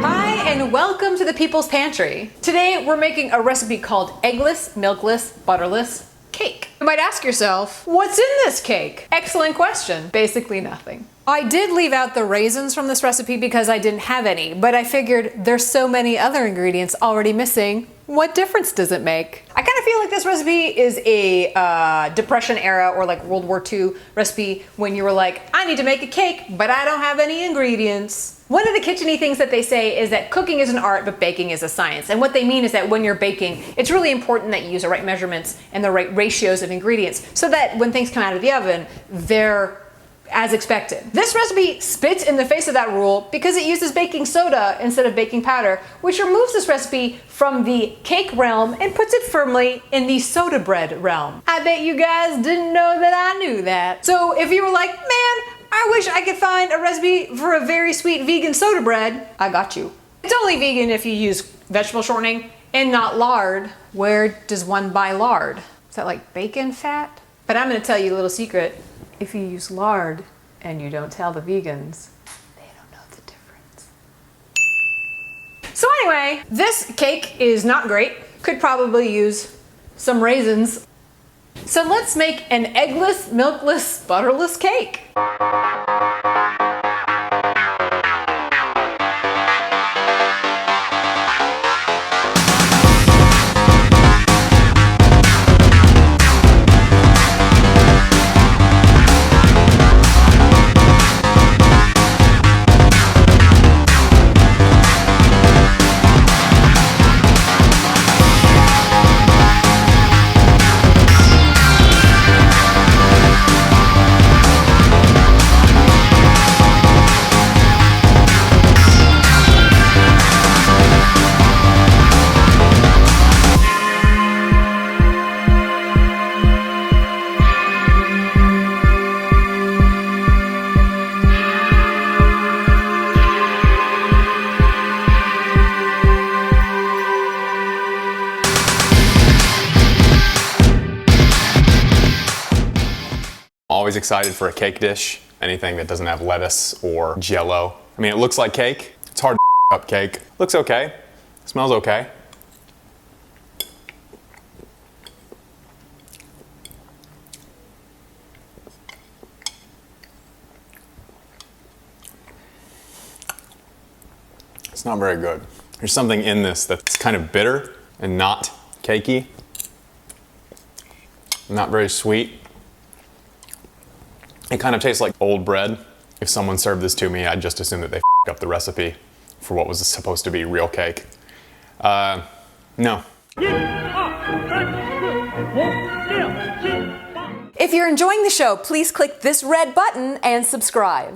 Hi, and welcome to the People's Pantry. Today we're making a recipe called Eggless, Milkless, Butterless cake. You might ask yourself, what's in this cake? Excellent question. Basically nothing. I did leave out the raisins from this recipe because I didn't have any, but I figured there's so many other ingredients already missing. What difference does it make? I kind of feel like this recipe is a Depression era or like World War II recipe when you were like, I need to make a cake, but I don't have any ingredients. One of the kitchen-y things that they say is that cooking is an art, but baking is a science. And what they mean is that when you're baking, it's really important that you use the right measurements and the right ratios of ingredients so that when things come out of the oven, they're as expected. This recipe spits in the face of that rule because it uses baking soda instead of baking powder, which removes this recipe from the cake realm and puts it firmly in the soda bread realm. I bet you guys didn't know that I knew that. So if you were like, man, I wish I could find a recipe for a very sweet vegan soda bread, I got you. It's only vegan if you use vegetable shortening and not lard. Where does one buy lard? Is that like bacon fat? But I'm gonna tell you a little secret. If you use lard and you don't tell the vegans, they don't know the difference. So anyway, this cake is not great. Could probably use some raisins. So let's make an eggless, milkless, butterless cake. Always excited for a cake dish, anything that doesn't have lettuce or jello. I mean, it looks like cake. It's hard to up cake. Looks okay. Smells okay. It's not very good. There's something in this that's kind of bitter and not cakey. Not very sweet. It kind of tastes like old bread. If someone served this to me, I'd just assume that they f***ed up the recipe for what was supposed to be real cake. No. If you're enjoying the show, please click this red button and subscribe.